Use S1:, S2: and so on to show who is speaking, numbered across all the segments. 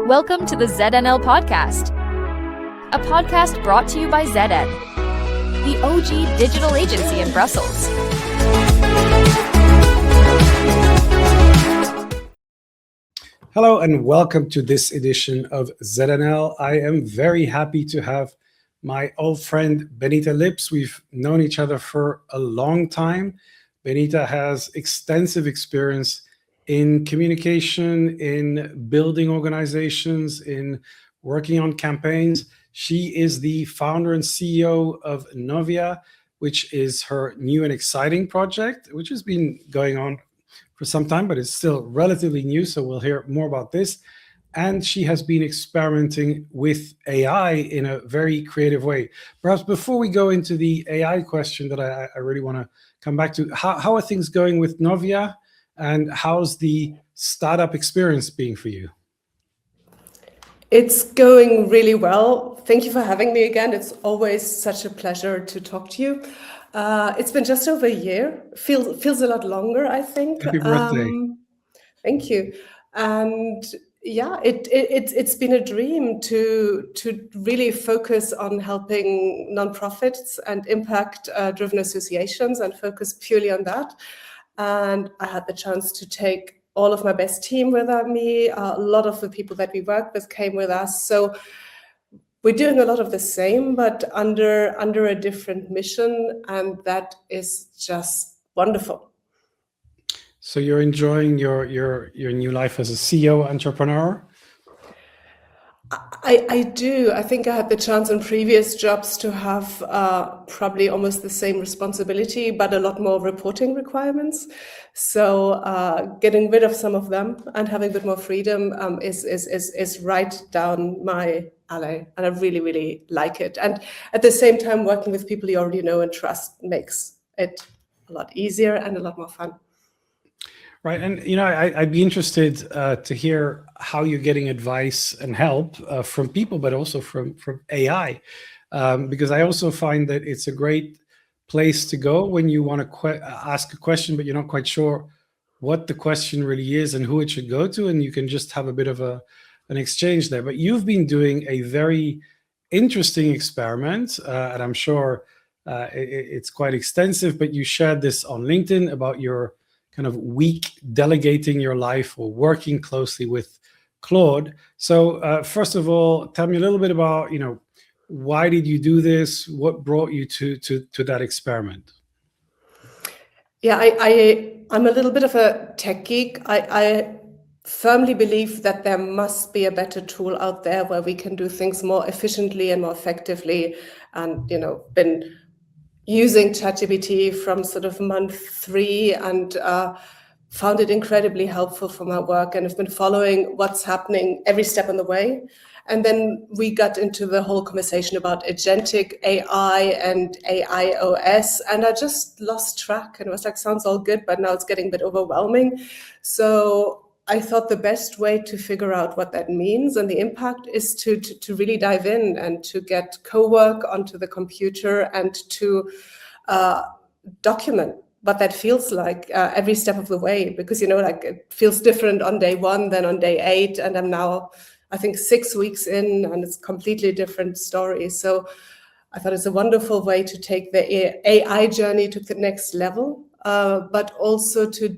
S1: Welcome to the ZNL Podcast, a podcast brought to you by ZN, the OG digital agency in Brussels.
S2: Hello and welcome to this edition of ZNL. I am very happy to have my old friend Benita Lipps. We've known each other for a long time. Benita has extensive experience in communication, in building organizations, in working on campaigns. She is the founder and CEO of Novya, which is her new and exciting project, which has been going on for some time, but it's still relatively new, so we'll hear more about this. And she has been experimenting with AI in a very creative way. Perhaps before we go into the AI question that I really want to come back to, how are things going with Novya? And how's the startup experience being for you?
S3: It's going really well. Thank you for having me again. It's always such a pleasure to talk to you. It's been just over a year. Feels a lot longer, I think.
S2: Happy birthday.
S3: Thank you. And yeah, it's been a dream to really focus on helping nonprofits and impact-driven associations and focus purely on that. And I had the chance to take all of my best team with me. A lot of the people that we work with came with us. So we're doing a lot of the same, but under a different mission. And that is just wonderful.
S2: So you're enjoying your new life as a CEO entrepreneur?
S3: I do. I think I had the chance in previous jobs to have probably almost the same responsibility, but a lot more reporting requirements. So getting rid of some of them and having a bit more freedom is right down my alley. And I really, really like it. And at the same time, working with people you already know and trust makes it a lot easier and a lot more fun.
S2: Right. And, I'd be interested to hear how you're getting advice and help from people, but also from AI, because I also find that it's a great place to go when you want to ask a question, but you're not quite sure what the question really is and who it should go to. And you can just have a bit of an exchange there. But you've been doing a very interesting experiment, and I'm sure it's quite extensive, but you shared this on LinkedIn about your kind of week delegating your life or working closely with Claude. So first of all, tell me a little bit about, why did you do this? What brought you to that experiment?
S3: Yeah, I'm a little bit of a tech geek. I firmly believe that there must be a better tool out there where we can do things more efficiently and more effectively. And, been using ChatGPT from sort of month 3 and found it incredibly helpful for my work, and have been following what's happening every step on the way. And then we got into the whole conversation about agentic AI and AIOS, and I just lost track and was like, sounds all good, but now it's getting a bit overwhelming. So I thought the best way to figure out what that means and the impact is to really dive in and to get co-work onto the computer and to document what that feels like every step of the way. Because, it feels different on day 1 than on day 8. And I'm now, I think, 6 weeks in, and it's completely different story. So I thought it's a wonderful way to take the AI journey to the next level, but also to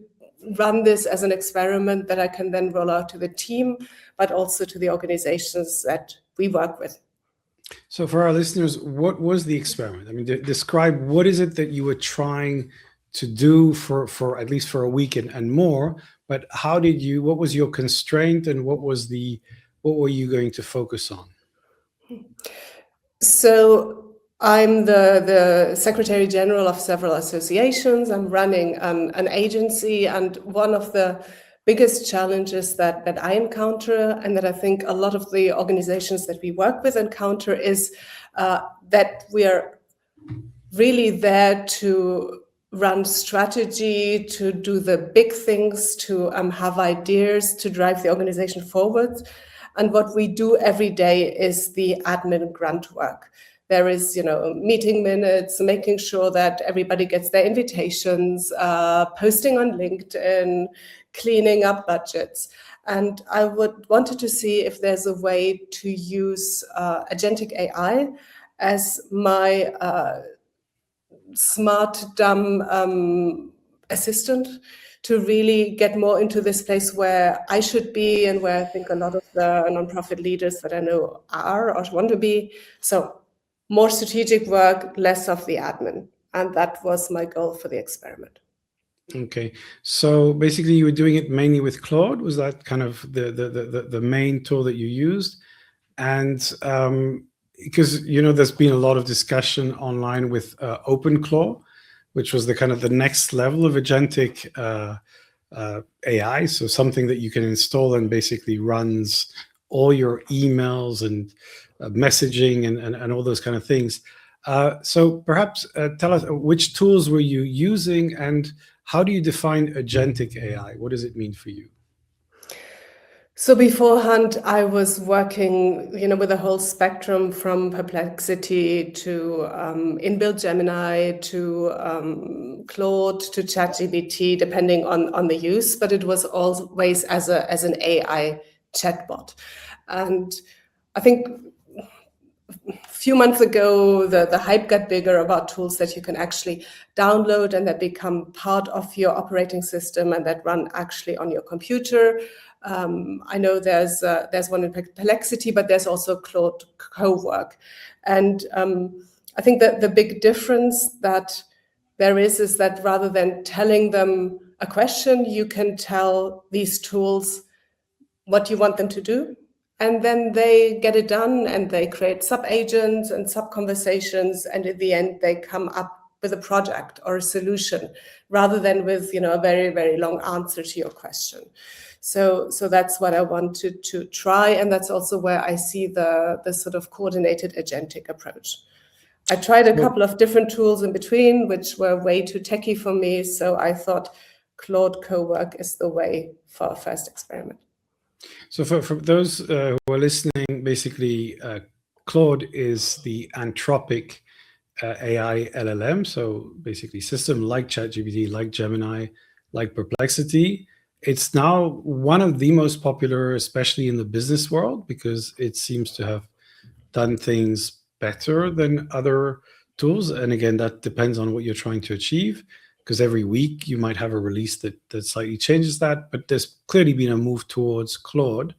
S3: run this as an experiment that I can then roll out to the team, but also to the organizations that we work with.
S2: So for our listeners, what was the experiment? I mean, describe what is it that you were trying to do for at least for a week and more, but what was your constraint and what were you going to focus on?
S3: So I'm the Secretary General of several associations. I'm running an agency, and one of the biggest challenges that I encounter, and that I think a lot of the organizations that we work with encounter, is that we are really there to run strategy, to do the big things, to have ideas, to drive the organization forward. And what we do every day is the admin grunt work. There is, meeting minutes, making sure that everybody gets their invitations, posting on LinkedIn, cleaning up budgets. And I wanted to see if there's a way to use agentic AI as my smart, dumb assistant to really get more into this place where I should be and where I think a lot of the nonprofit leaders that I know are or want to be. So more strategic work, less of the admin. And that was my goal for the experiment.
S2: Okay, so basically you were doing it mainly with Claude. Was that kind of the main tool that you used? And because there's been a lot of discussion online with OpenClaw, which was the kind of the next level of agentic AI. So something that you can install and basically runs all your emails and messaging and all those kind of things. So perhaps tell us, which tools were you using, and how do you define agentic AI? What does it mean for you?
S3: So beforehand, I was working, with a whole spectrum from Perplexity to inbuilt Gemini to Claude to ChatGPT, depending on the use. But it was always as an AI chatbot, and I think a few months ago, the hype got bigger about tools that you can actually download and that become part of your operating system and that run actually on your computer. I know there's one in Perplexity, but there's also Claude coworker. And I think that the big difference that there is that rather than telling them a question, you can tell these tools what you want them to do. And then they get it done and they create sub-agents and sub-conversations. And in the end, they come up with a project or a solution rather than with, a very, very long answer to your question. So that's what I wanted to try. And that's also where I see the sort of coordinated agentic approach. I tried a couple of different tools in between, which were way too techy for me. So I thought Claude coworker is the way for a first experiment.
S2: So for those who are listening, basically, Claude is the Anthropic AI LLM. So basically, system like ChatGPT, like Gemini, like Perplexity. It's now one of the most popular, especially in the business world, because it seems to have done things better than other tools. And again, that depends on what you're trying to achieve, because every week you might have a release that slightly changes that. But there's clearly been a move towards Claude.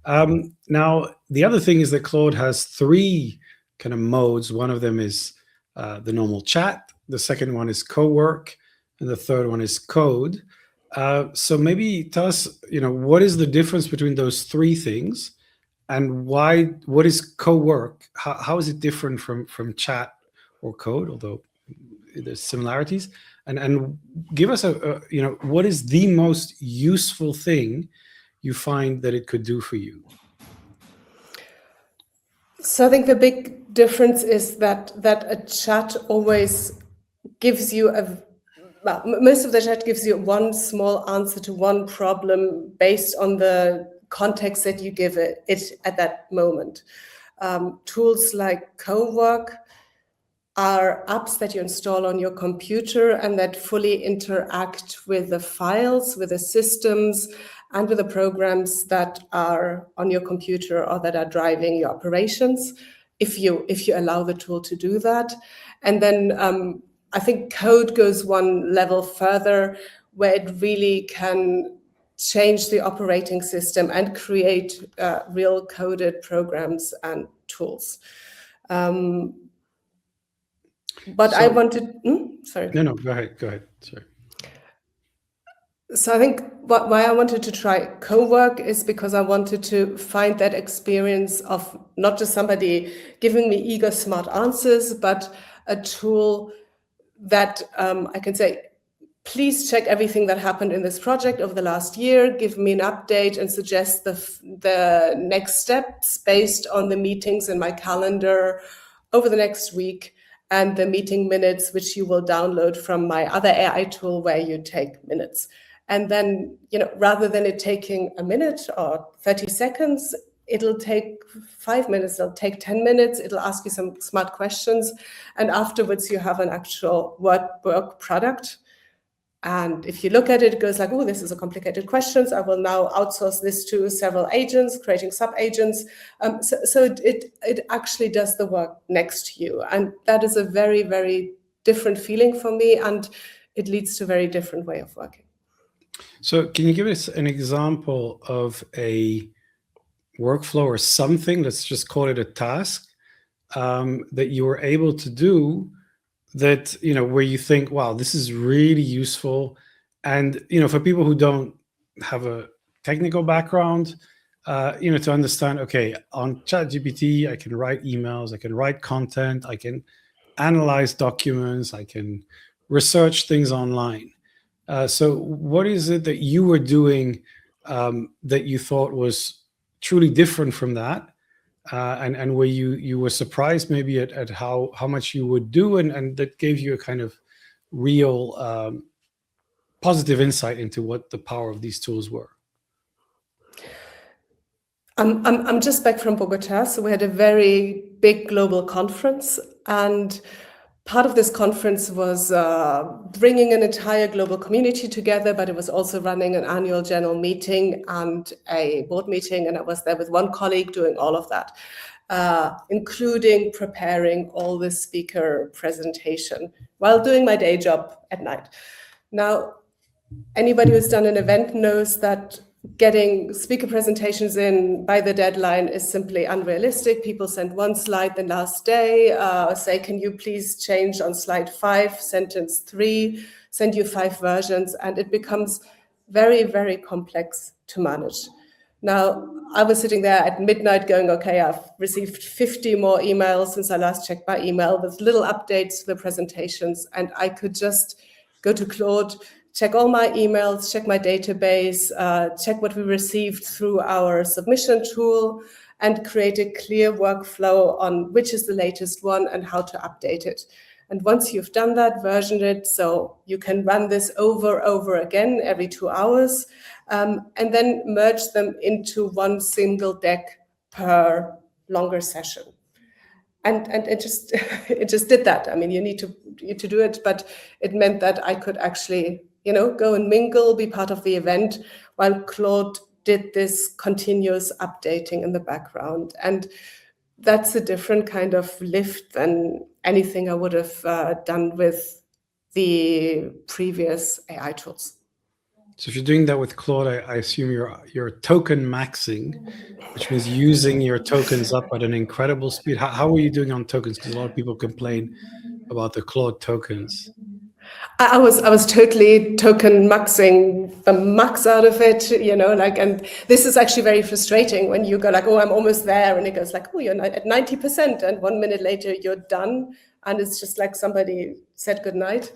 S2: Now, the other thing is that Claude has 3 kind of modes. One of them is the normal chat. The second one is coworker, and the third one is code. So maybe tell us, what is the difference between those 3 things, and what is coworker? How is it different from chat or code, although there's similarities? And give us what is the most useful thing you find that it could do for you?
S3: So I think the big difference is that a chat always gives you most of the chat gives you one small answer to one problem based on the context that you give it at that moment. Tools like coworker are apps that you install on your computer and that fully interact with the files, with the systems, and with the programs that are on your computer or that are driving your operations, if you allow the tool to do that. And then I think code goes one level further, where it really can change the operating system and create real coded programs and tools. But I wanted, sorry.
S2: No, go ahead. Sorry.
S3: So I think why I wanted to try coworker is because I wanted to find that experience of not just somebody giving me eager, smart answers, but a tool that I can say, please check everything that happened in this project over the last year, give me an update and suggest the next steps based on the meetings in my calendar over the next week and the meeting minutes, which you will download from my other AI tool where you take minutes. And then, rather than it taking a minute or 30 seconds, it'll take 5 minutes, it'll take 10 minutes, it'll ask you some smart questions. And afterwards, you have an actual work product. And if you look at it, it goes like, oh, this is a complicated question. I will now outsource this to several agents, creating sub-agents. So it actually does the work next to you. And that is a very, very different feeling for me. And it leads to a very different way of working.
S2: So can you give us an example of a workflow or something, let's just call it a task, that you were able to do that, where you think, wow, this is really useful. And, for people who don't have a technical background, to understand, okay, on ChatGPT, I can write emails, I can write content, I can analyze documents, I can research things online. So what is it that you were doing that you thought was truly different from that? And where you were surprised maybe at how much you would do, and that gave you a kind of real positive insight into what the power of these tools were?
S3: I'm just back from Bogota, so we had a very big global conference, and part of this conference was bringing an entire global community together, but it was also running an annual general meeting and a board meeting, and I was there with one colleague doing all of that, including preparing all the speaker presentation while doing my day job at night. Now, anybody who's done an event knows that getting speaker presentations in by the deadline is simply unrealistic. People send one slide the last day, say, can you please change on slide 5, sentence 3, send you 5 versions, and it becomes very, very complex to manage. Now, I was sitting there at midnight going, okay, I've received 50 more emails since I last checked my email with little updates to the presentations, and I could just go to Claude, check all my emails, check my database, check what we received through our submission tool, and create a clear workflow on which is the latest one and how to update it. And once you've done that, version it, so you can run this over again every 2 hours, and then merge them into one single deck per longer session. And it just did that. I mean, you need to do it, but it meant that I could actually, go and mingle, be part of the event, while Claude did this continuous updating in the background. And that's a different kind of lift than anything I would have done with the previous AI tools.
S2: So if you're doing that with Claude, I assume you're token maxing, which means using your tokens up at an incredible speed. How are you doing on tokens? Because a lot of people complain about the Claude tokens.
S3: I was totally token maxing the max out of it, and this is actually very frustrating when you go like, oh, I'm almost there, and it goes like, oh, you're at 90%, and 1 minute later you're done, and it's just like somebody said goodnight.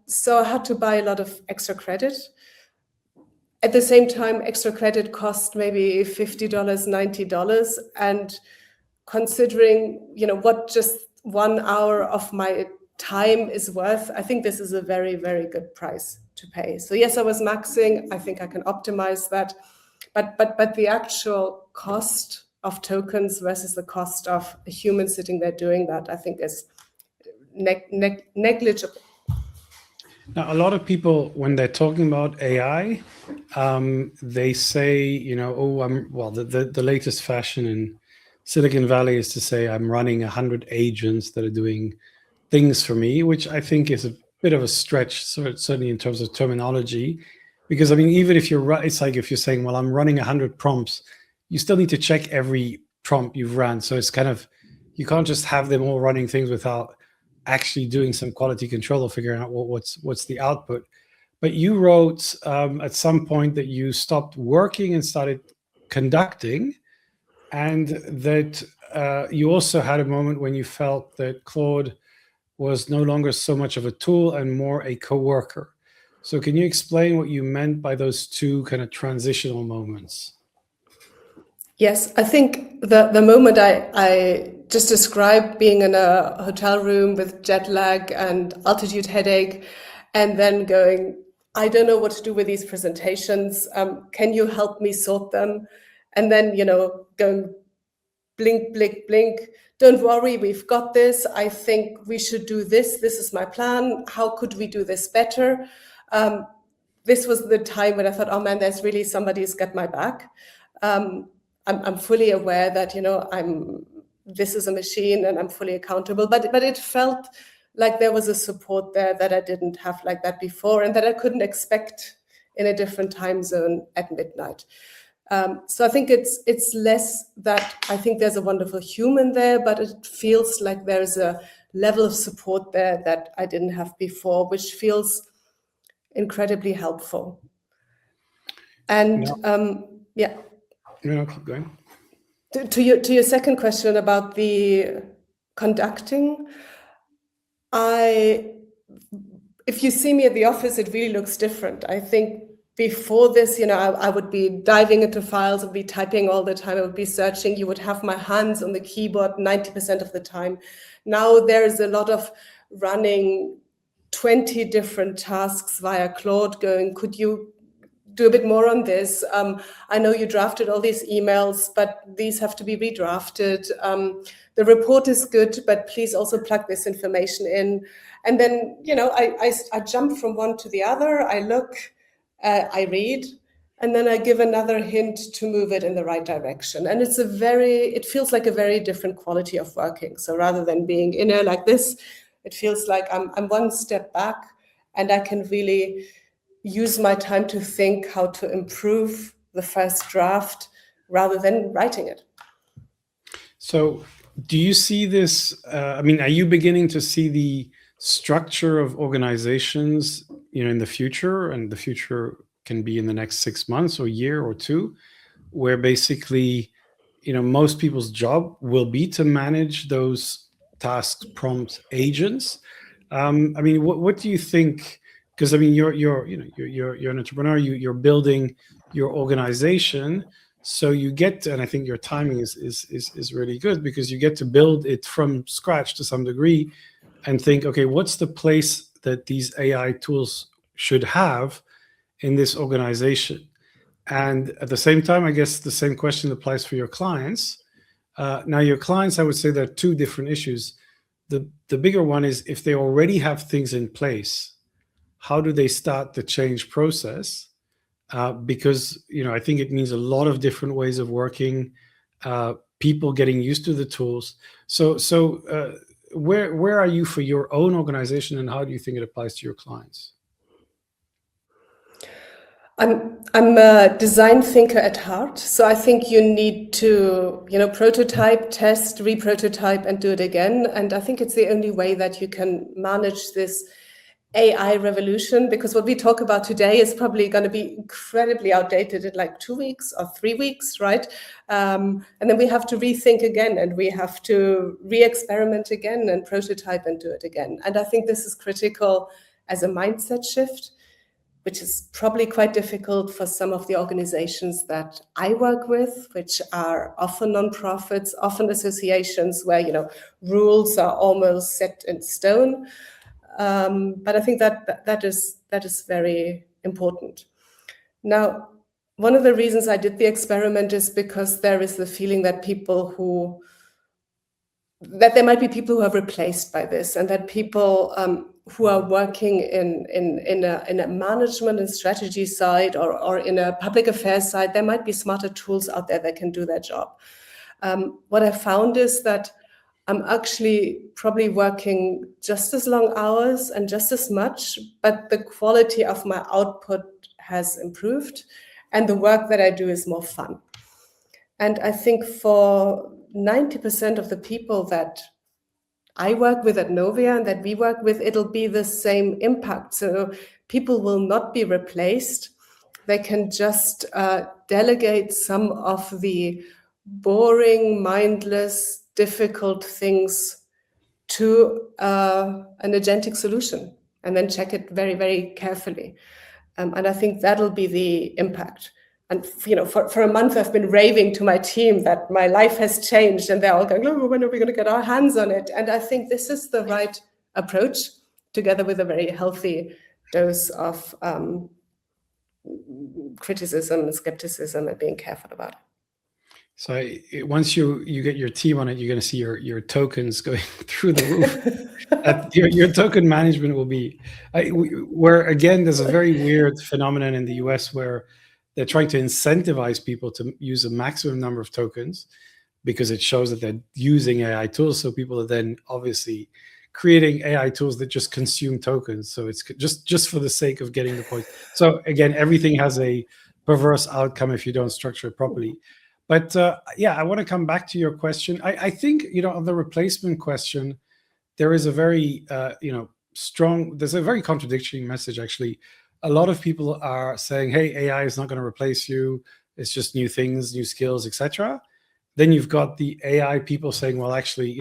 S3: So I had to buy a lot of extra credit. At the same time, extra credit cost maybe $50, $90, and considering, what just 1 hour of my time is worth, I think this is a very, very good price to pay. So yes, I was maxing. I think I can optimize that, but the actual cost of tokens versus the cost of a human sitting there doing that, I think is negligible.
S2: Now, a lot of people, when they're talking about AI, they say, the latest fashion in Silicon Valley is to say I'm running 100 agents that are doing things for me, which I think is a bit of a stretch, certainly in terms of terminology, because I mean, even if it's like if you're saying, well, I'm running 100 prompts, you still need to check every prompt you've ran. So it's kind of, you can't just have them all running things without actually doing some quality control or figuring out what's the output. But you wrote at some point that you stopped working and started conducting, and that you also had a moment when you felt that Claude was no longer so much of a tool and more a coworker. So can you explain what you meant by those two kind of transitional moments?
S3: Yes, I think the moment I just described, being in a hotel room with jet lag and altitude headache, and then going, I don't know what to do with these presentations. Can you help me sort them? And then, going blink, blink, blink. Don't worry, we've got this. I think we should do this. This is my plan. How could we do this better? This was the time when I thought, oh man, there's really somebody who's got my back. I'm fully aware that, this is a machine and I'm fully accountable, but it felt like there was a support there that I didn't have like that before, and that I couldn't expect in a different time zone at midnight. So I think it's less that I think there's a wonderful human there, but it feels like there's a level of support there that I didn't have before, which feels incredibly helpful. And yeah.
S2: No, keep going.
S3: To your second question about the conducting, if you see me at the office, it really looks different. I think before this, I would be diving into files, I'd be typing all the time, I would be searching, you would have my hands on the keyboard 90% of the time. Now there's a lot of running 20 different tasks via Claude going, could you do a bit more on this? I know you drafted all these emails, but these have to be redrafted. The report is good, but please also plug this information in. And then, I jump from one to the other. I look, I read, and then I give another hint to move it in the right direction. And it feels like a very different quality of working. So rather than being inner like this, it feels like I'm one step back, and I can really use my time to think how to improve the first draft rather than writing it.
S2: So do you see this, are you beginning to see the structure of organizations, in the future, and the future can be in the next 6 months or year or two, where basically, most people's job will be to manage those tasks, prompts, agents? What do you think? Because you're an entrepreneur. You're building your organization, so you get to, and I think your timing is really good, because you get to build it from scratch to some degree, and think, okay, what's the place that these AI tools should have in this organization? And at the same time, I guess the same question applies for your clients. Now, your clients, I would say there are two different issues. The bigger one is, if they already have things in place, how do they start the change process? Because I think it means a lot of different ways of working, people getting used to the tools. So where are you for your own organization, and how do you think it applies to your clients?
S3: I'm a design thinker at heart, so I think you need to, prototype, test, reprototype, and do it again. And I think it's the only way that you can manage this AI revolution, because what we talk about today is probably going to be incredibly outdated in like 2 weeks or 3 weeks, right? And then we have to rethink again, and we have to re-experiment again and prototype and do it again. And I think this is critical as a mindset shift, which is probably quite difficult for some of the organizations that I work with, which are often nonprofits, often associations where, rules are almost set in stone. But I think that is very important. Now, one of the reasons I did the experiment is because there is the feeling that there might be people who are replaced by this, and that people who are working in a management and strategy side, or in a public affairs side, there might be smarter tools out there that can do their job. What I found is that I'm actually probably working just as long hours and just as much, but the quality of my output has improved, and the work that I do is more fun. And I think for 90% of the people that I work with at Novya and that we work with, it'll be the same impact. So people will not be replaced. They can just delegate some of the boring, mindless, difficult things to an agentic solution, and then check it very, very carefully. And I think that'll be the impact. And for a month, I've been raving to my team that my life has changed, and they're all going, "Oh, when are we going to get our hands on it?" And I think this is the right approach, together with a very healthy dose of criticism and skepticism and being careful about it.
S2: So once you get your team on it, you're going to see your tokens going through the roof. Your token management will be where, again, there's a very weird phenomenon in the US where they're trying to incentivize people to use a maximum number of tokens because it shows that they're using AI tools. So people are then obviously creating AI tools that just consume tokens. So it's just for the sake of getting the points. So again, everything has a perverse outcome if you don't structure it properly. But yeah, I want to come back to your question. I think, on the replacement question, there is a very, strong, there's a very contradictory message, actually. A lot of people are saying, hey, AI is not going to replace you. It's just new things, new skills, etc. Then you've got the AI people saying, well, actually,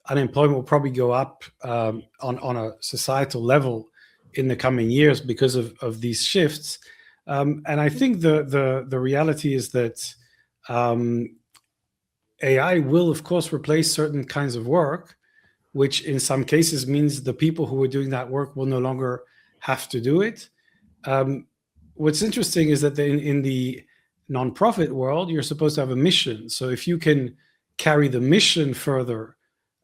S2: unemployment will probably go up on a societal level in the coming years because of these shifts. And I think the reality is that AI will, of course, replace certain kinds of work, which in some cases means the people who are doing that work will no longer have to do it. What's interesting is that in the nonprofit world, you're supposed to have a mission. So if you can carry the mission further,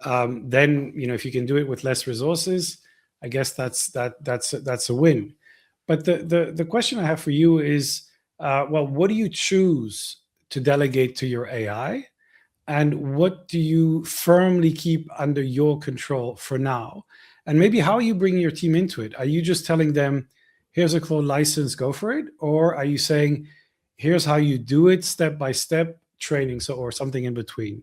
S2: then if you can do it with less resources, I guess that's a win. But the question I have for you is, well, what do you choose to delegate to your AI? And what do you firmly keep under your control for now? And maybe how are you bringing your team into it? Are you just telling them, here's a Claude license, go for it? Or are you saying, here's how you do it, step by step, training, or something in between?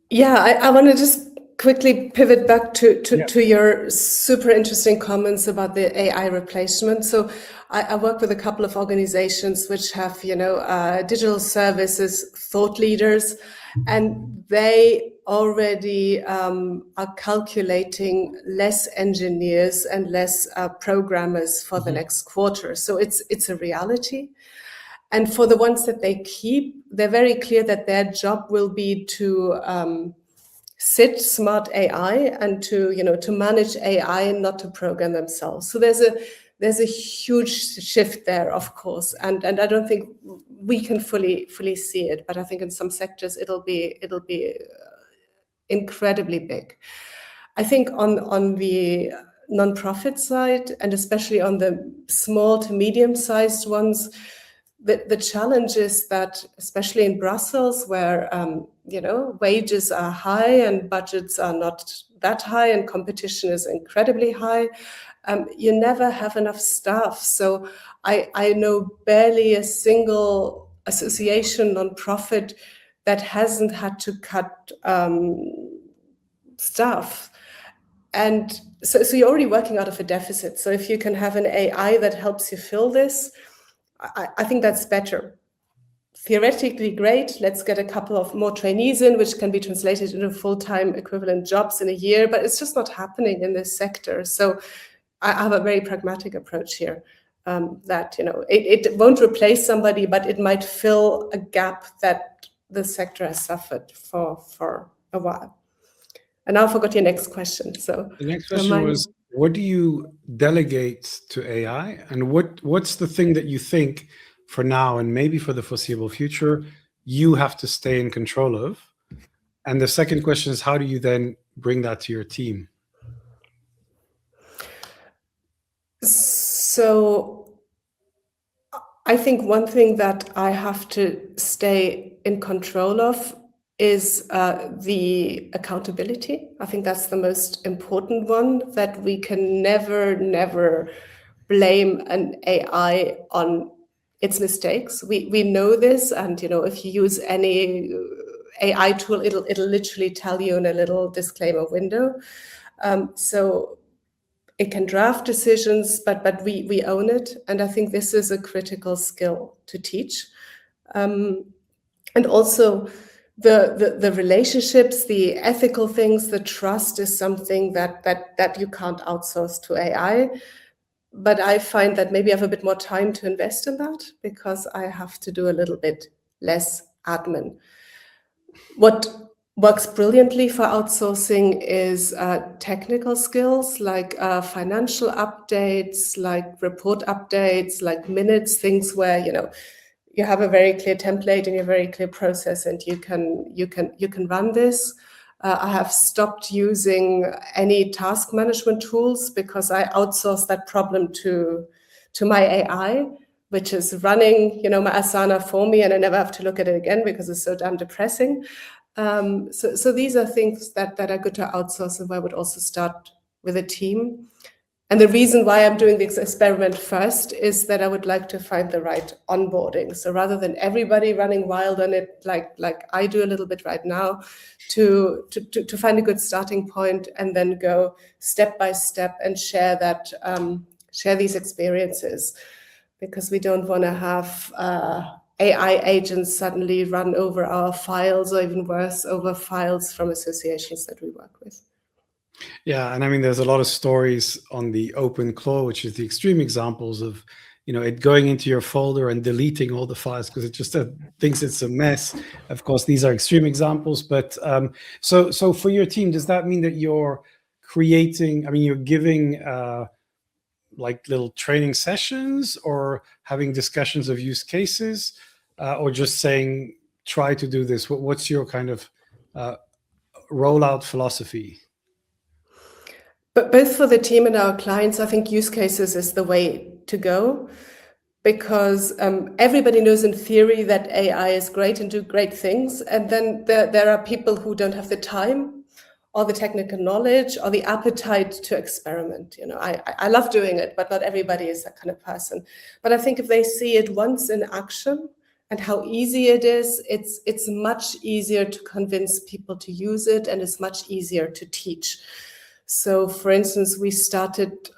S3: Yeah, I want to just quickly pivot back to your super interesting comments about the AI replacement. So I work with a couple of organizations which have, digital services thought leaders, and they already are calculating less engineers and less programmers for the next quarter. So it's a reality. And for the ones that they keep, they're very clear that their job will be to sit smart AI and to manage AI and not to program themselves. So there's a huge shift there, of course, and I don't think we can fully see it, but I think in some sectors it'll be incredibly big. I think on the nonprofit side, and especially on the small to medium-sized ones, the challenge is that, especially in Brussels, where wages are high and budgets are not that high and competition is incredibly high, you never have enough staff. So I know barely a single association, nonprofit, that hasn't had to cut staff. And so you're already working out of a deficit. So if you can have an AI that helps you fill this, I think that's better. Theoretically, great. Let's get a couple of more trainees in, which can be translated into full-time equivalent jobs in a year, but it's just not happening in this sector. So I have a very pragmatic approach here, that it won't replace somebody, but it might fill a gap that the sector has suffered for a while. And now I forgot your next question. So
S2: the next question was, what do you delegate to AI, and what's the thing that you think for now and maybe for the foreseeable future you have to stay in control of? And the second question is, how do you then bring that to your team?
S3: So I think one thing that I have to stay in control of is the accountability. I think that's the most important one, that we can never blame an AI on its mistakes. We know this, and if you use any AI tool, it'll literally tell you in a little disclaimer window. So it can draft decisions, but we own it, and I think this is a critical skill to teach. And also the relationships, the ethical things, the trust is something that you can't outsource to AI. But I find that maybe I have a bit more time to invest in that because I have to do a little bit less admin. What works brilliantly for outsourcing is technical skills like financial updates, like report updates, like minutes, things where you have a very clear template and a very clear process, and you can run this. I have stopped using any task management tools because I outsourced that problem to my AI, which is running, my Asana for me, and I never have to look at it again because it's so damn depressing. So these are things that are good to outsource, and I would also start with a team. And the reason why I'm doing this experiment first is that I would like to find the right onboarding. So rather than everybody running wild on it, like I do a little bit right now, to find a good starting point and then go step by step and share these experiences, because we don't want to have AI agents suddenly run over our files, or even worse, over files from associations that we work with.
S2: Yeah, and I mean, there's a lot of stories on the open Claude, which is the extreme examples of, it going into your folder and deleting all the files because it just thinks it's a mess. Of course, these are extreme examples, but so for your team, does that mean that you're creating? I mean, you're giving like little training sessions, or having discussions of use cases, or just saying try to do this? What's your kind of rollout philosophy?
S3: But both for the team and our clients, I think use cases is the way to go, because everybody knows in theory that AI is great and do great things. And then there are people who don't have the time or the technical knowledge or the appetite to experiment. I love doing it, but not everybody is that kind of person. But I think if they see it once in action and how easy it is, it's much easier to convince people to use it, and it's much easier to teach. So, for instance, we started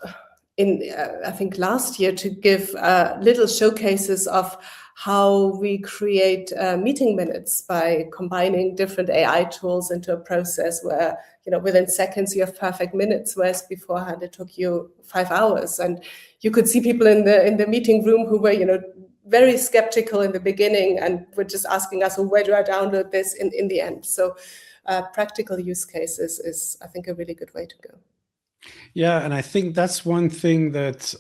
S3: I think last year, to give little showcases of how we create meeting minutes by combining different AI tools into a process where, within seconds you have perfect minutes, whereas beforehand it took you 5 hours. And you could see people in the meeting room who were, very skeptical in the beginning and were just asking us, well, where do I download this in the end? So practical use cases is, I think, a really good way to go.
S2: Yeah, and I think that's one thing that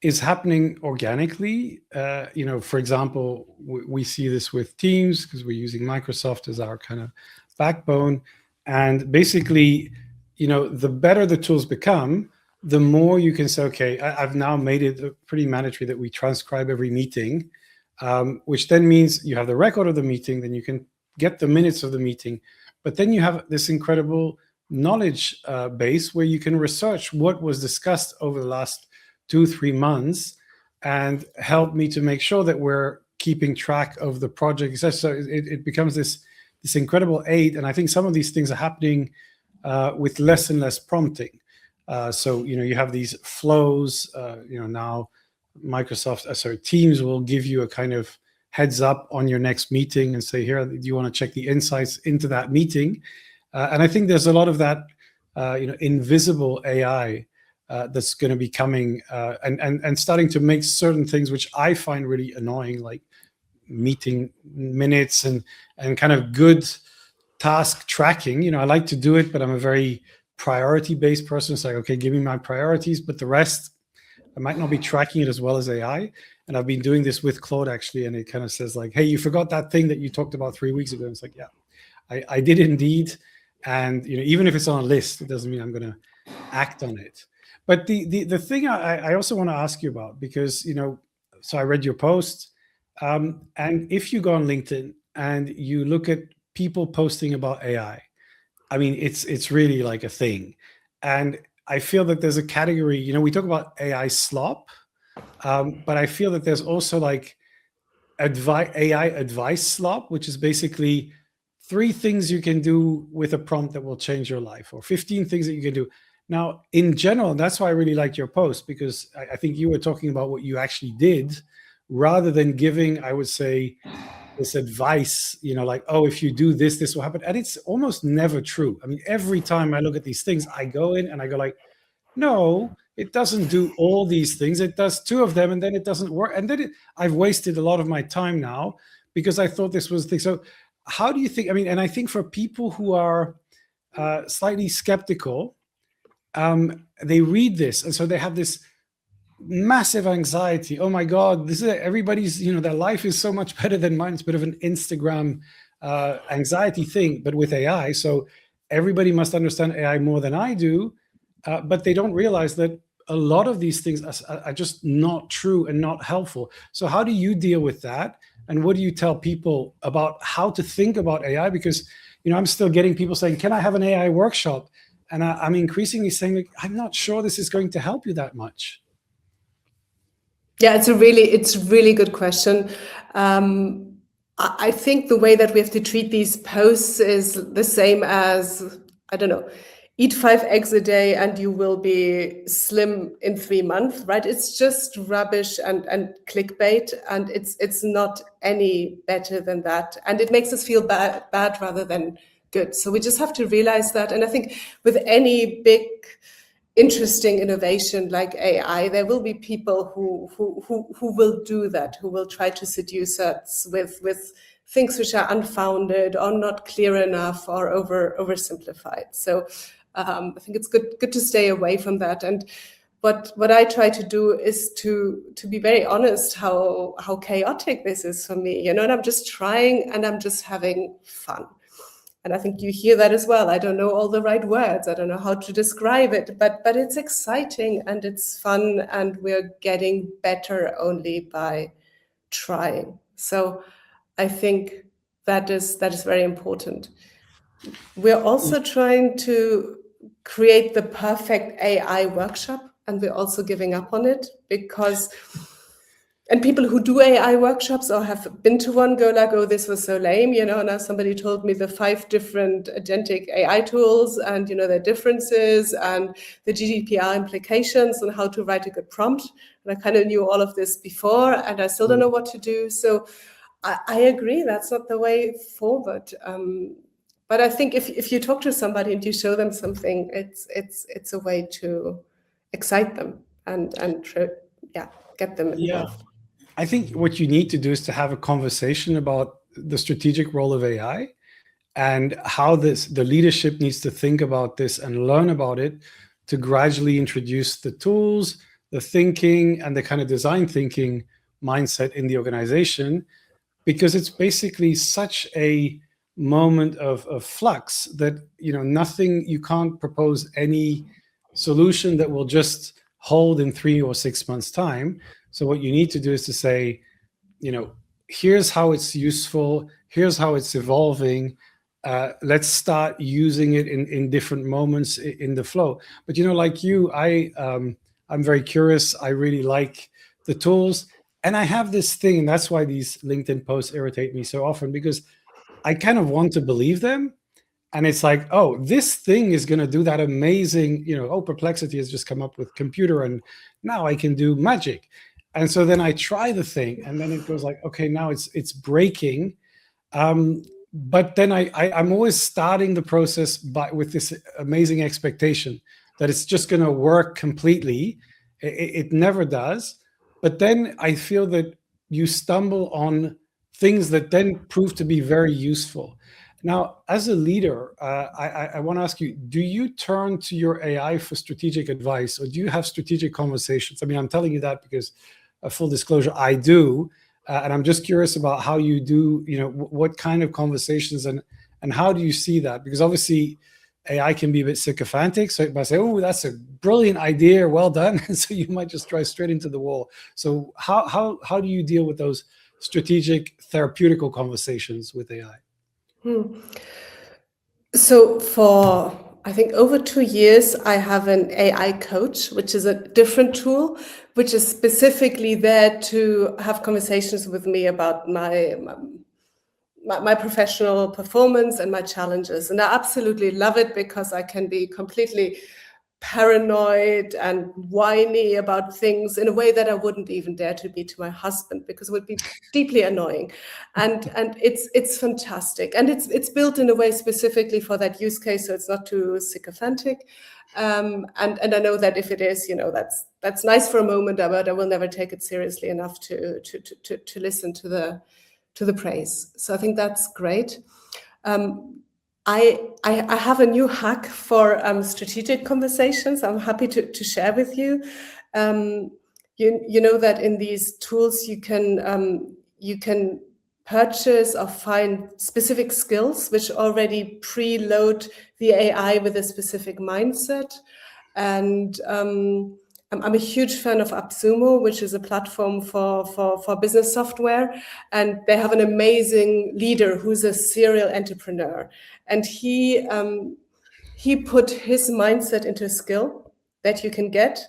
S2: is happening organically. For example, we see this with Teams because we're using Microsoft as our kind of backbone. And basically, the better the tools become, the more you can say, okay, I've now made it pretty mandatory that we transcribe every meeting, which then means you have the record of the meeting, then you can get the minutes of the meeting, but then you have this incredible knowledge base where you can research what was discussed over the last 2-3 months and help me to make sure that we're keeping track of the project. So it becomes this incredible aid. And I think some of these things are happening with less and less prompting. So you have these flows. Now Microsoft, Teams will give you a kind of heads up on your next meeting and say, here, do you want to check the insights into that meeting? And I think there's a lot of that, invisible AI that's going to be coming and starting to make certain things which I find really annoying, like meeting minutes and kind of good task tracking. I like to do it, but I'm a very priority-based person. It's like, okay, give me my priorities, but the rest, I might not be tracking it as well as AI. And I've been doing this with Claude, actually, and it kind of says like, hey, you forgot that thing that you talked about 3 weeks ago. And it's like, yeah, I did indeed. And even if it's on a list, it doesn't mean I'm going to act on it. But the thing I also want to ask you about, because so I read your post, and if you go on LinkedIn and you look at people posting about AI, I mean, it's really like a thing. And I feel that there's a category, we talk about AI slop, but I feel that there's also like AI advice slop, which is basically 3 things you can do with a prompt that will change your life, or 15 things that you can do. Now, in general, that's why I really liked your post, because I think you were talking about what you actually did rather than giving, I would say, this advice, like, oh, if you do this, this will happen. And it's almost never true. I mean, every time I look at these things, I go in and I go like, no, it doesn't do all these things. It does 2 of them, and then it doesn't work. And then I've wasted a lot of my time now because I thought this was the thing. So how do you think, and I think for people who are slightly skeptical, they read this, and so they have this massive anxiety. Oh my God, this is everybody's, their life is so much better than mine. It's a bit of an Instagram anxiety thing, but with AI. So everybody must understand AI more than I do, but they don't realize that a lot of these things are just not true and not helpful. So how do you deal with that? And what do you tell people about how to think about AI? Because, I'm still getting people saying, can I have an AI workshop? And I'm increasingly saying, like, I'm not sure this is going to help you that much.
S3: Yeah, it's a really good question. I think the way that we have to treat these posts is the same as, I don't know, eat 5 eggs a day and you will be slim in 3 months, right? It's just rubbish and clickbait, and it's not any better than that. And it makes us feel bad rather than good. So we just have to realize that. And I think with any big interesting innovation like AI, there will be people who will do that, who will try to seduce us with things which are unfounded or not clear enough or oversimplified. So I think it's good to stay away from that. And what I try to do is to be very honest how chaotic this is for me, and I'm just trying and I'm just having fun. And I think you hear that as well. I don't know all the right words. I don't know how to describe it, but it's exciting and it's fun, and we're getting better only by trying. So I think that is very important. We're also trying to create the perfect AI workshop, and we're also giving up on it because, and people who do AI workshops or have been to one go like, oh, this was so lame, now somebody told me the 5 different agentic AI tools and, their differences and the GDPR implications and how to write a good prompt. And I kind of knew all of this before, and I still don't know what to do. So I agree, that's not the way forward. But I think if you talk to somebody and you show them something, it's a way to excite them and get them involved.
S2: I think what you need to do is to have a conversation about the strategic role of AI and how the leadership needs to think about this and learn about it to gradually introduce the tools, the thinking, and the kind of design thinking mindset in the organization, because it's basically such a moment of flux that, nothing, you can't propose any solution that will just hold in 3 or 6 months' time. So what you need to do is to say, here's how it's useful, here's how it's evolving. Let's start using it in different moments in the flow. But like you, I'm very curious. I really like the tools, and I have this thing, and that's why these LinkedIn posts irritate me so often, because I kind of want to believe them. And it's like, oh, this thing is going to do that amazing, Perplexity has just come up with computer and now I can do magic. And so then I try the thing and then it goes like, okay, now it's breaking. But then I'm always starting the process with this amazing expectation that it's just going to work completely. It never does. But then I feel that you stumble on things that then prove to be very useful. Now, as a leader, I want to ask you, do you turn to your AI for strategic advice, or do you have strategic conversations? I mean, I'm telling you that because, full disclosure, I do. And I'm just curious about how you do, what kind of conversations and how do you see that? Because obviously AI can be a bit sycophantic. So it might say, oh, that's a brilliant idea, well done. And so you might just drive straight into the wall. So how do you deal with those strategic therapeutical conversations with AI?
S3: So for, I think, over 2 years, I have an AI coach, which is a different tool, which is specifically there to have conversations with me about my professional performance and my challenges. And I absolutely love it because I can be completely paranoid and whiny about things in a way that I wouldn't even dare to be to my husband, because it would be deeply annoying. And it's fantastic. And it's built in a way specifically for that use case, so it's not too sycophantic. And I know that if it is, that's nice for a moment, but I will never take it seriously enough to listen to the praise. So I think that's great. I have a new hack for strategic conversations. I'm happy to share with you. you know that in these tools you can purchase or find specific skills which already preload the AI with a specific mindset. And I'm a huge fan of AppSumo, which is a platform for business software. And they have an amazing leader who's a serial entrepreneur. And he put his mindset into a skill that you can get.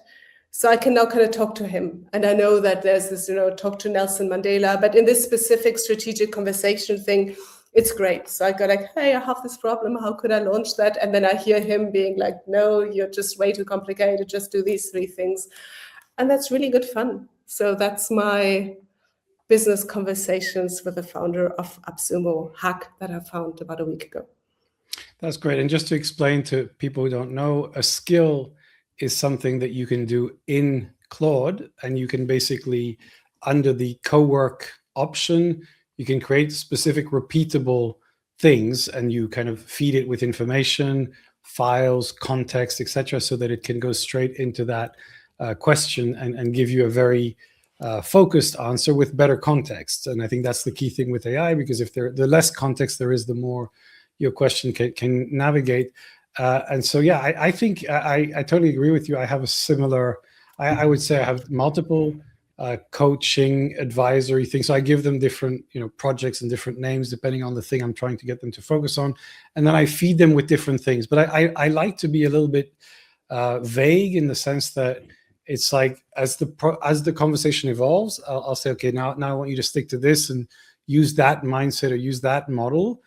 S3: So I can now kind of talk to him. And I know that there's this, talk to Nelson Mandela, but in this specific strategic conversation thing, it's great. So I go like, hey, I have this problem. How could I launch that? And then I hear him being like, no, you're just way too complicated. Just do these 3 things. And that's really good fun. So that's my business conversations with the founder of AppSumo hack that I found about a week ago.
S2: That's great. And just to explain to people who don't know, a skill is something that you can do in Claude, and you can basically, under the co-work option, you can create specific repeatable things, and you kind of feed it with information, files, context, etc., so that it can go straight into that question and give you a very focused answer with better context. And I think that's the key thing with AI, because if the less context there is, the more your question can navigate. And so, yeah, I think I totally agree with you. I have a similar, I would say I have multiple coaching, advisory things. So I give them different, projects and different names depending on the thing I'm trying to get them to focus on. And then I feed them with different things. But I like to be a little bit vague, in the sense that it's like, as the conversation evolves, I'll say, okay, now I want you to stick to this and use that mindset or use that model.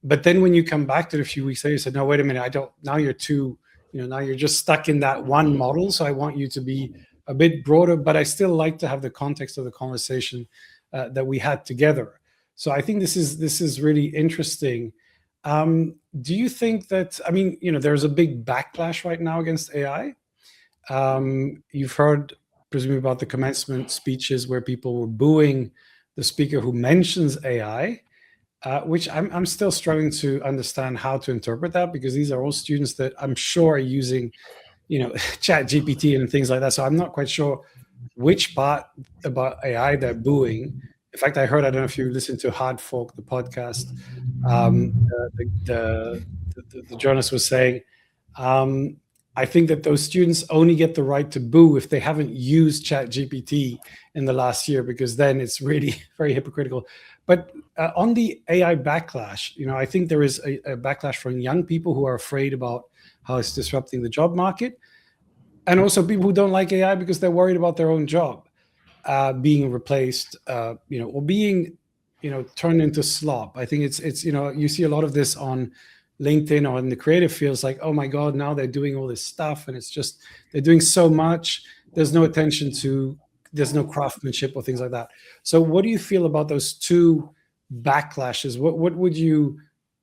S2: But then when you come back to it a few weeks later, you said, no, wait a minute, now you're too, now you're just stuck in that one model. So I want you to be a bit broader, but I still like to have the context of the conversation that we had together. So I think this is really interesting. Do you think that, there's a big backlash right now against AI? You've heard presumably about the commencement speeches where people were booing the speaker who mentions AI. Which I'm still struggling to understand how to interpret that, because these are all students that I'm sure are using, Chat GPT and things like that. So I'm not quite sure which part about AI they're booing. In fact, I don't know if you listen to Hard Fork, the podcast, the journalist was saying, I think that those students only get the right to boo if they haven't used Chat GPT in the last year, because then it's really very hypocritical. But on the AI backlash, I think there is a backlash from young people who are afraid about how it's disrupting the job market, and also people who don't like AI because they're worried about their own job being replaced, or being, turned into slop. I think it's you see a lot of this on LinkedIn or in the creative fields, like, oh my God, now they're doing all this stuff, and it's just, they're doing so much. There's no attention to, there's no craftsmanship or things like that. So what do you feel about those two backlashes? What would you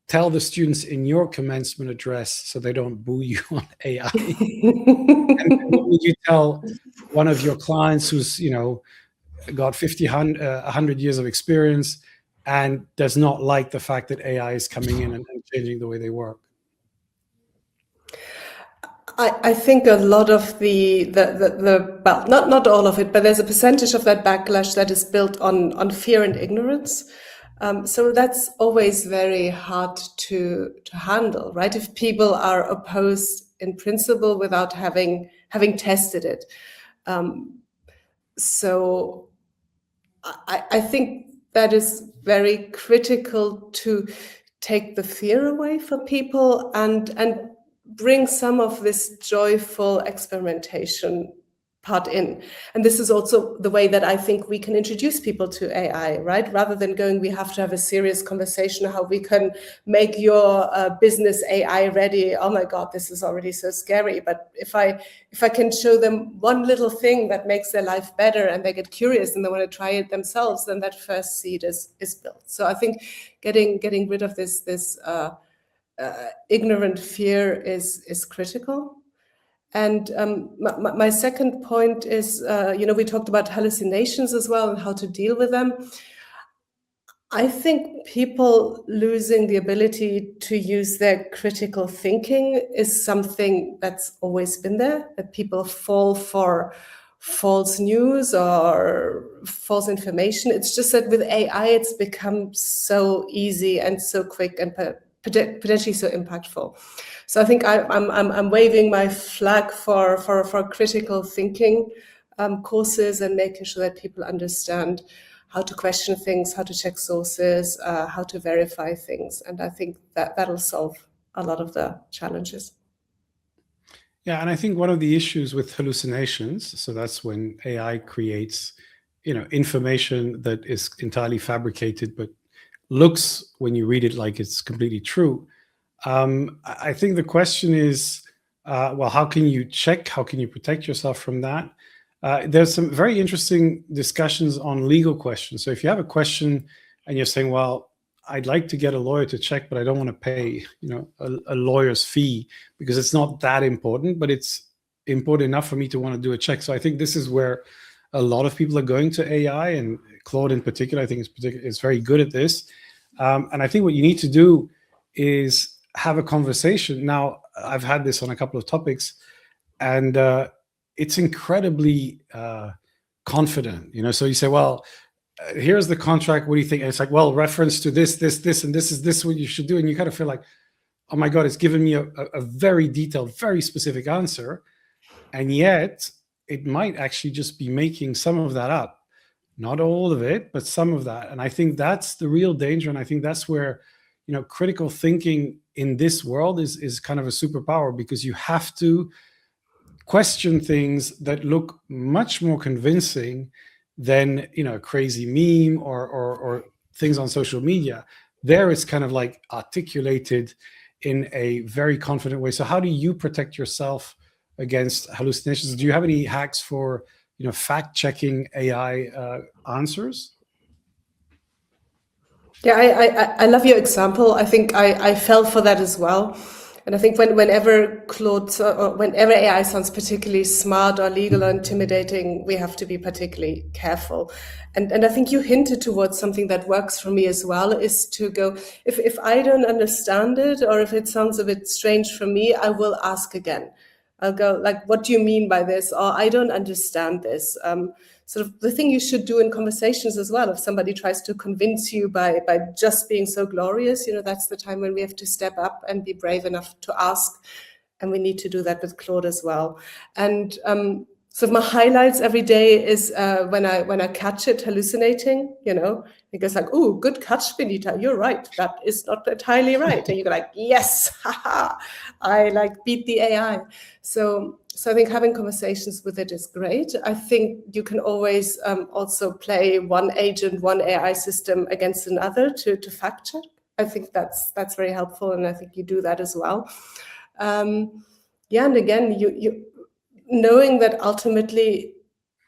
S2: tell the students in your commencement address so they don't boo you on AI? And what would you tell one of your clients who's, got 100 years of experience and does not like the fact that AI is coming in and changing the way they work?
S3: I think a lot of the well, not all of it, but there's a percentage of that backlash that is built on fear and ignorance. So that's always very hard to handle, right? If people are opposed in principle without having tested it. So I think that is very critical to take the fear away from people and bring some of this joyful experimentation part in. And this is also the way that I think we can introduce people to AI, right? Rather than going, we have to have a serious conversation how we can make your business AI ready. Oh my God, this is already so scary. But if I can show them one little thing that makes their life better and they get curious and they want to try it themselves, then that first seed is built. So I think getting rid of this ignorant fear is critical. And my second point is, we talked about hallucinations as well and how to deal with them. I think people losing the ability to use their critical thinking is something that's always been there, that people fall for false news or false information. It's just that with AI, it's become so easy and so quick and potentially so impactful. So I think I'm waving my flag for critical thinking courses and making sure that people understand how to question things, how to check sources, how to verify things. And I think that that'll solve a lot of the challenges.
S2: Yeah, and I think one of the issues with hallucinations, so that's when AI creates, information that is entirely fabricated, but looks when you read it like it's completely true. I think the question is, well, how can you check? How can you protect yourself from that? There's some very interesting discussions on legal questions. So if you have a question and you're saying, well, I'd like to get a lawyer to check, but I don't want to pay, a lawyer's fee because it's not that important, but it's important enough for me to want to do a check. So I think this is where a lot of people are going to AI, and Claude in particular, I think is very good at this. And I think what you need to do is have a conversation. Now, I've had this on a couple of topics, and it's incredibly confident. So you say, well, here's the contract. What do you think? And it's like, well, reference to this, and this is what you should do. And you kind of feel like, oh my God, it's given me a very detailed, very specific answer. And yet it might actually just be making some of that up. Not all of it, but some of that. And I think that's the real danger. And I think that's where, critical thinking in this world is kind of a superpower, because you have to question things that look much more convincing than a crazy meme or things on social media. There it's kind of like articulated in a very confident way. So how do you protect yourself against hallucinations? Do you have any hacks for fact checking AI answers?
S3: Yeah, I love your example. I think I fell for that as well. And I think whenever Claude or whenever AI sounds particularly smart or legal or intimidating, we have to be particularly careful. And I think you hinted towards something that works for me as well, is to go, if I don't understand it, or if it sounds a bit strange for me, I will ask again. I'll go like, what do you mean by this? Or I don't understand this. Sort of the thing you should do in conversations as well. If somebody tries to convince you by just being so glorious, that's the time when we have to step up and be brave enough to ask. And we need to do that with Claude as well. And so my highlights every day is when I catch it hallucinating, it goes like, "Ooh, good catch, Benita. You're right. That is not entirely right." And you go like, "Yes, haha, I beat the AI." So I think having conversations with it is great. I think you can always also play one agent, one AI system against another to fact check. I think that's very helpful, and I think you do that as well. And again, you knowing that ultimately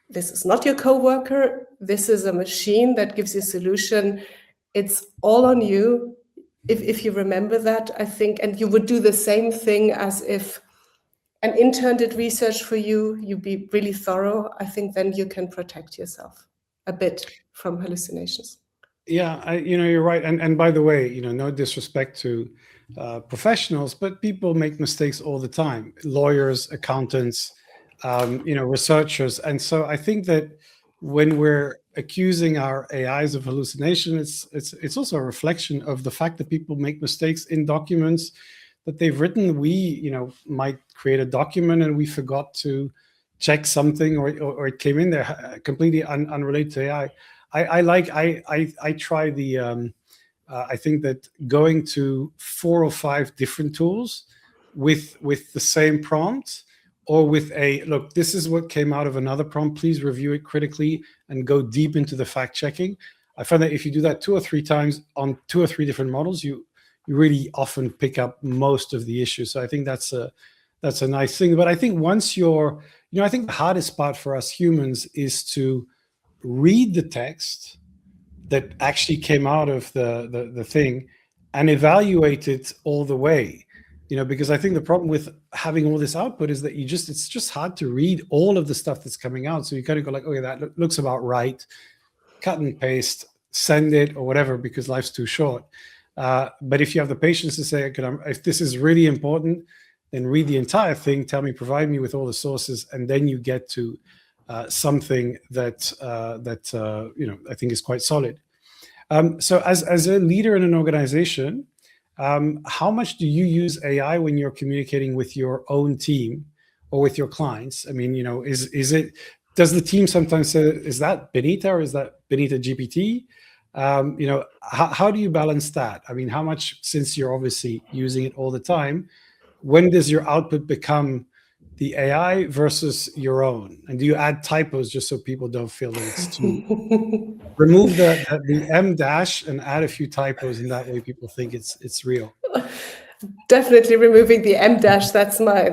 S3: this is not your coworker, this is a machine that gives you a solution. It's all on you. If you remember that, I think, and you would do the same thing as if an intern did research for you, you'd be really thorough. I think then you can protect yourself a bit from hallucinations.
S2: Yeah, you're right. And by the way, no disrespect to professionals, but people make mistakes all the time. Lawyers, accountants, researchers. And so I think that when we're accusing our AIs of hallucination, it's also a reflection of the fact that people make mistakes in documents that they've written. We, might create a document and we forgot to check something, or it came in there completely unrelated to AI. I try the, I think that going to 4 or 5 different tools with the same prompt, or with a, look, this is what came out of another prompt, please review it critically and go deep into the fact checking. I find that if you do that 2 or 3 times on 2 or 3 different models, you really often pick up most of the issues. So I think that's a nice thing. But I think once you're, I think the hardest part for us humans is to read the text that actually came out of the thing and evaluate it all the way. Because I think the problem with having all this output is that it's just hard to read all of the stuff that's coming out. So you kind of go like, okay, that looks about right, cut and paste, send it or whatever, because life's too short. But if you have the patience to say, okay, if this is really important, then read the entire thing, tell me, provide me with all the sources, and then you get to something that I think is quite solid. So as a leader in an organization, how much do you use AI when you're communicating with your own team or with your clients? I mean, does the team sometimes say, is that Benita or is that Benita GPT? How do you balance that? I mean, how much, since you're obviously using it all the time, when does your output become the AI versus your own? And do you add typos just so people don't feel that it's too... Remove the M dash and add a few typos, and that way people think it's real.
S3: Definitely removing the M dash. That's my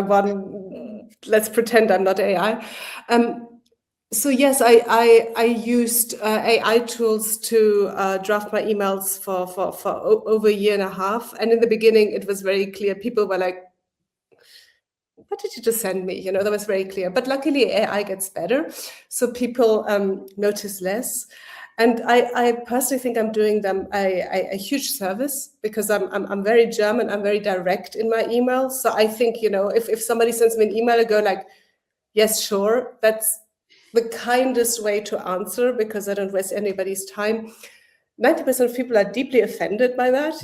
S3: one. Let's pretend I'm not AI. So yes, I used AI tools to draft my emails for over a year and a half. And in the beginning, it was very clear. People were like, what did you just send me? That was very clear. But luckily, AI gets better. So people notice less. And I personally think I'm doing them a huge service, because I'm very German. I'm very direct in my emails. So I think, if somebody sends me an email, I go like, yes, sure. That's the kindest way to answer, because I don't waste anybody's time. 90% of people are deeply offended by that,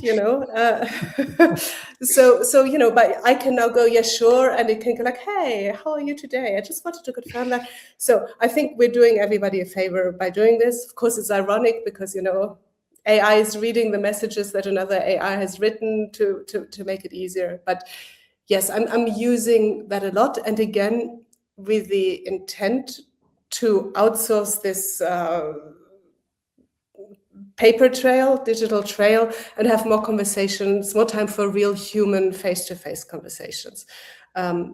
S3: So but I can now go, yes, sure. And it can go like, hey, how are you today? I just wanted to confirm that. So I think we're doing everybody a favor by doing this. Of course, it's ironic because, AI is reading the messages that another AI has written to make it easier. But yes, I'm using that a lot. And again, with the intent to outsource this paper trail, digital trail, and have more conversations, more time for real human face-to-face conversations.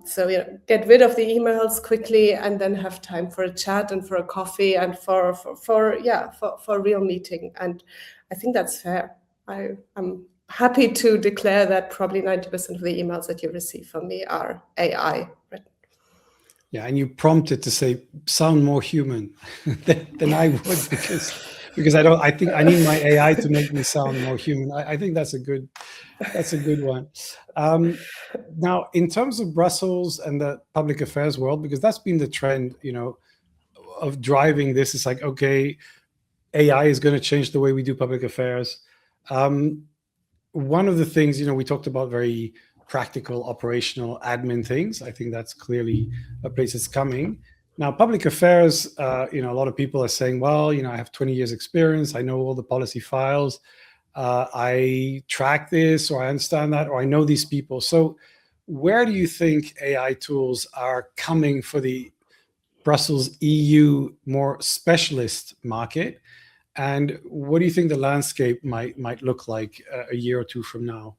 S3: So get rid of the emails quickly, and then have time for a chat and for a coffee and for a real meeting. And I think that's fair. I'm happy to declare that probably 90% of the emails that you receive from me are AI written.
S2: Yeah, and you prompted to say sound more human than I would, because I think I need my AI to make me sound more human. I think that's a good one. Now, in terms of Brussels and the public affairs world, because that's been the trend, of driving this, it's like, okay, AI is going to change the way we do public affairs. One of the things, we talked about very practical, operational, admin things. I think that's clearly a place that's coming. Now, public affairs, a lot of people are saying, well, I have 20 years experience. I know all the policy files. I track this, or I understand that, or I know these people. So where do you think AI tools are coming for the Brussels EU more specialist market? And what do you think the landscape might look like a year or two from now?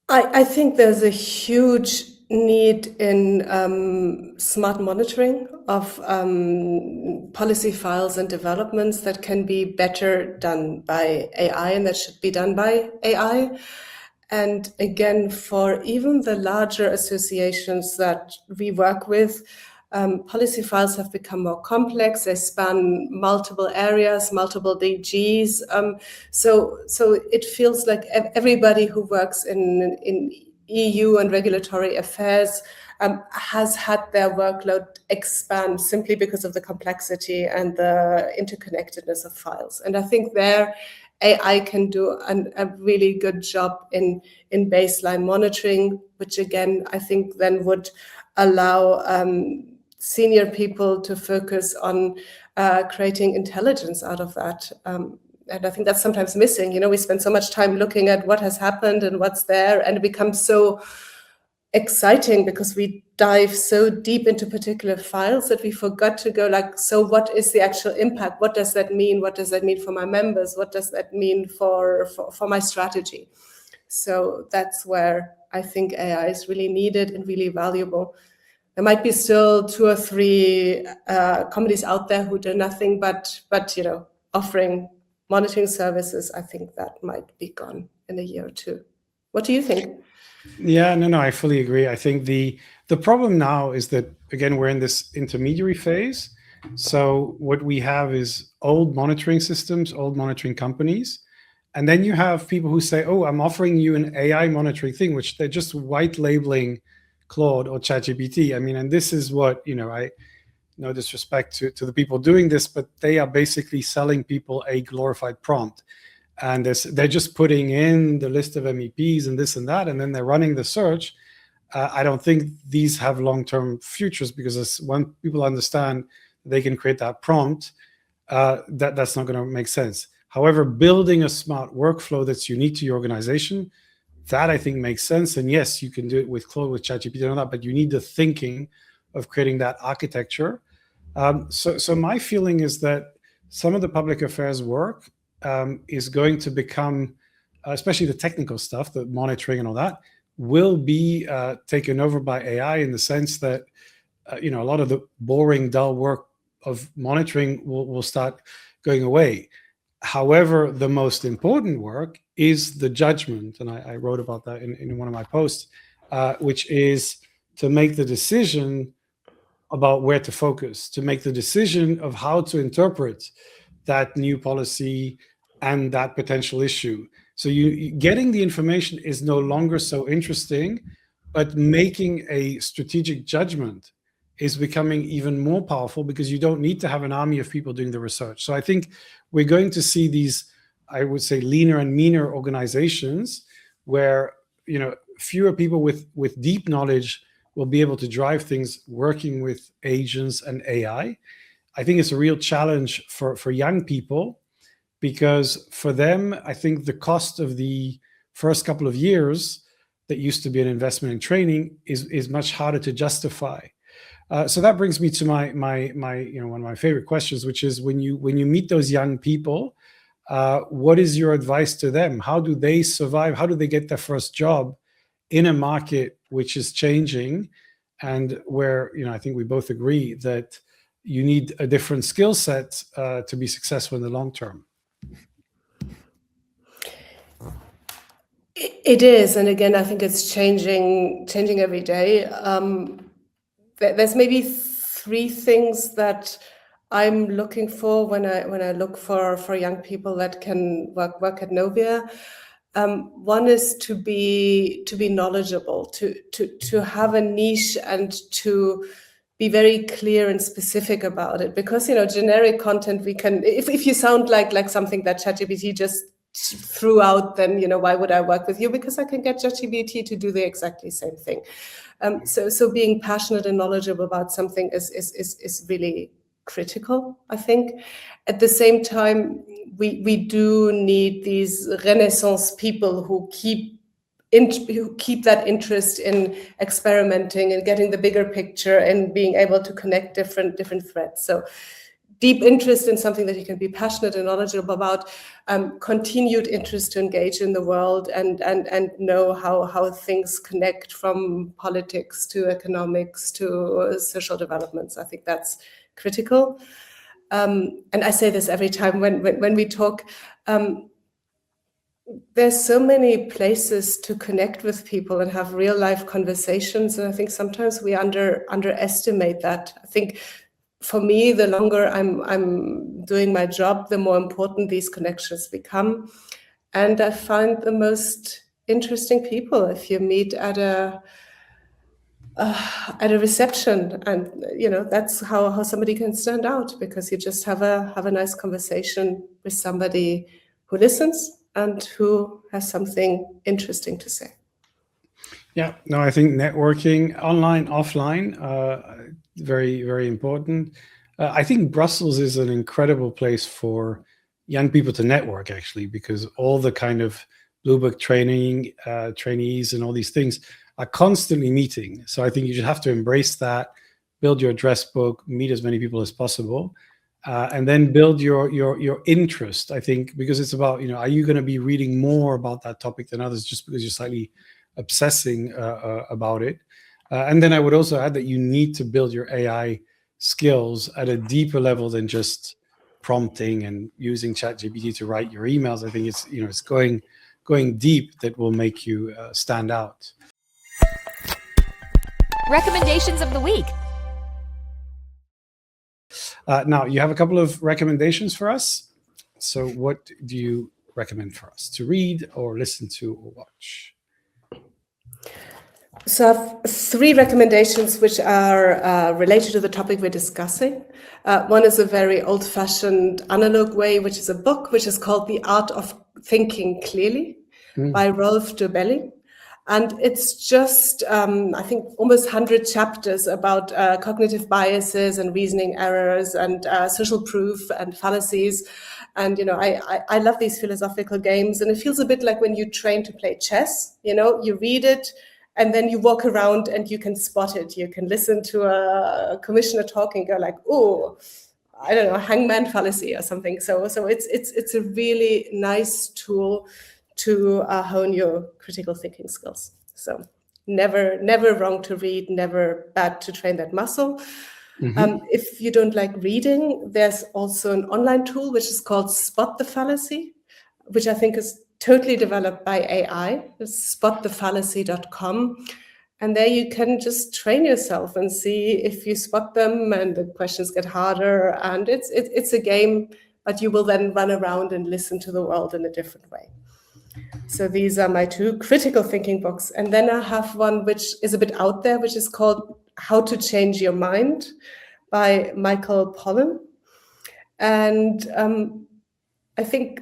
S3: I think there's a huge need in smart monitoring of policy files and developments that can be better done by AI, and that should be done by AI. And again, for even the larger associations that we work with, policy files have become more complex. They span multiple areas, multiple DGs. So it feels like everybody who works in EU and regulatory affairs has had their workload expand simply because of the complexity and the interconnectedness of files. And I think there AI can do a really good job in baseline monitoring, which again, I think then would allow senior people to focus on creating intelligence out of that. And I think that's sometimes missing. We spend so much time looking at what has happened and what's there, and it becomes so exciting because we dive so deep into particular files that we forgot to go like, so what is the actual impact? What does that mean? What does that mean for my members? What does that mean for my strategy? So that's where I think AI is really needed and really valuable. There might be still 2 or 3 companies out there who do nothing but offering monitoring services. I think that might be gone in a year or 2. What do you think?
S2: Yeah, no, I fully agree. I think the problem now is that, again, we're in this intermediary phase. So what we have is old monitoring systems, old monitoring companies. And then you have people who say, oh, I'm offering you an AI monitoring thing, which they're just white labeling Claude or ChatGPT. I mean, and this is what, I no disrespect to the people doing this, but they are basically selling people a glorified prompt. And they're just putting in the list of MEPs and this and that, and then they're running the search. I don't think these have long-term futures, because when people understand they can create that prompt, that's not going to make sense. However, building a smart workflow that's unique to your organization, that I think makes sense. And yes, you can do it with Claude, with ChatGPT and all that, but you need the thinking of creating that architecture. So my feeling is that some of the public affairs work is going to become, especially the technical stuff, the monitoring and all that, will be taken over by AI, in the sense that a lot of the boring, dull work of monitoring will start going away. However, the most important work is the judgment, and I wrote about that in one of my posts, which is to make the decision about where to focus, to make the decision of how to interpret that new policy and that potential issue. So getting the information is no longer so interesting, but making a strategic judgment is becoming even more powerful, because you don't need to have an army of people doing the research. So I think we're going to see these, I would say, leaner and meaner organizations where fewer people with deep knowledge will be able to drive things, working with agents and AI. I think it's a real challenge for young people, because for them, I think the cost of the first couple of years that used to be an investment in training is much harder to justify. So that brings me to my one of my favorite questions, which is, when you meet those young people, what is your advice to them? How do they survive? How do they get their first job in a market which is changing, and where I think we both agree that you need a different skill set to be successful in the long term?
S3: It is, and again, I think it's changing every day. There's maybe three things that I'm looking for when I look for young people that can work at Novya. One is to be knowledgeable, to have a niche, and to be very clear and specific about it. Because generic content, we can, if you sound like something that ChatGPT just threw out, then why would I work with you? Because I can get ChatGPT to do the exactly same thing. So being passionate and knowledgeable about something is really critical, I think. At the same time, we do need these Renaissance people who keep that interest in experimenting and getting the bigger picture and being able to connect different threads. So deep interest in something that you can be passionate and knowledgeable about, continued interest to engage in the world and know how things connect, from politics to economics to social developments. I think that's critical. And I say this every time when we talk. There's so many places to connect with people and have real life conversations, and I think sometimes we underestimate that. I think for me, the longer I'm doing my job, the more important these connections become, and I find the most interesting people if you meet at a reception, and that's how somebody can stand out, because you just have a nice conversation with somebody who listens and who has something interesting to say.
S2: Yeah, no, I think networking, online, offline, very, very important. I think Brussels is an incredible place for young people to network, actually, because all the kind of Blue Book trainees and all these things are constantly meeting. So I think you just have to embrace that, build your address book, meet as many people as possible. And then build your interest, I think, because it's about, are you going to be reading more about that topic than others just because you're slightly obsessing about it? And then I would also add that you need to build your AI skills at a deeper level than just prompting and using ChatGPT to write your emails. I think it's, it's going deep that will make you stand out.
S1: Recommendations of the week.
S2: Now, you have a couple of recommendations for us. So what do you recommend for us to read or listen to or watch?
S3: So I have three recommendations which are related to the topic we're discussing. One is a very old-fashioned analog way, which is a book which is called The Art of Thinking Clearly by Rolf Dobelli. And it's just, I think, almost 100 chapters about cognitive biases and reasoning errors and social proof and fallacies. And, I love these philosophical games. And it feels a bit like when you train to play chess. You read it, and then you walk around and you can spot it. You can listen to a commissioner talking, go like, oh, I don't know, hangman fallacy or something. So it's a really nice tool to hone your critical thinking skills. So never wrong to read, never bad to train that muscle. If you don't like reading, there's also an online tool which is called Spot the Fallacy, which I think is totally developed by AI. It's spotthefallacy.com. And there you can just train yourself and see if you spot them, and the questions get harder. And it's a game, but you will then run around and listen to the world in a different way. So these are my two critical thinking books. And then I have one which is a bit out there, which is called How to Change Your Mind by Michael Pollan. And I think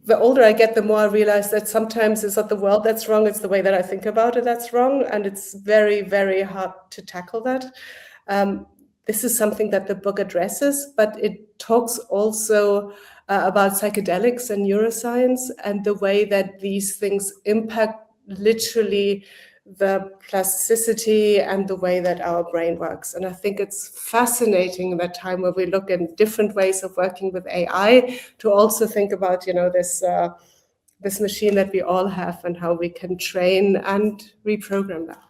S3: the older I get, the more I realize that sometimes it's not the world that's wrong, it's the way that I think about it that's wrong. And it's very, very hard to tackle that. This is something that the book addresses, but it talks also about psychedelics and neuroscience and the way that these things impact literally the plasticity and the way that our brain works. And I think it's fascinating in that time where we look at different ways of working with AI to also think about, this machine that we all have and how we can train and reprogram that.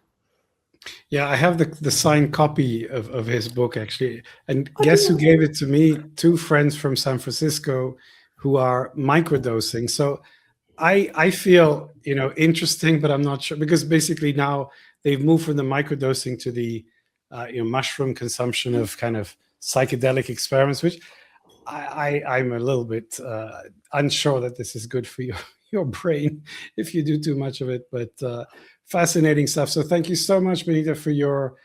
S2: Yeah, I have the signed copy of his book, actually. And guess who gave it to me? Two friends from San Francisco who are microdosing. So I feel, interesting, but I'm not sure, because basically now they've moved from the microdosing to the, mushroom consumption of kind of psychedelic experiments, which I'm a little bit unsure that this is good for your brain if you do too much of it, but fascinating stuff. So thank you so much, Benita, for your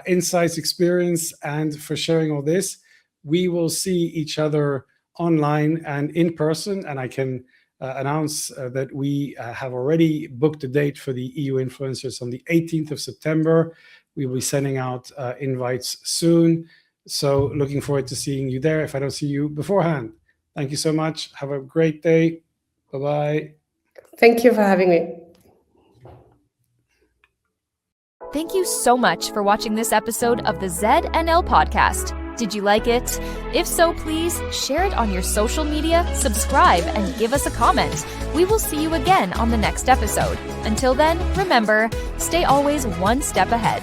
S2: insights, experience, and for sharing all this. We will see each other online and in person, and I can announce that we have already booked a date for the EU Influencers on the 18th of September. We will be sending out invites soon. So looking forward to seeing you there if I don't see you beforehand. Thank you so much. Have a great day. Bye-bye.
S3: Thank you for having me.
S1: Thank you so much for watching this episode of the ZNL podcast. Did you like it? If so, please share it on your social media, subscribe, and give us a comment. We will see you again on the next episode. Until then, remember, stay always one step ahead.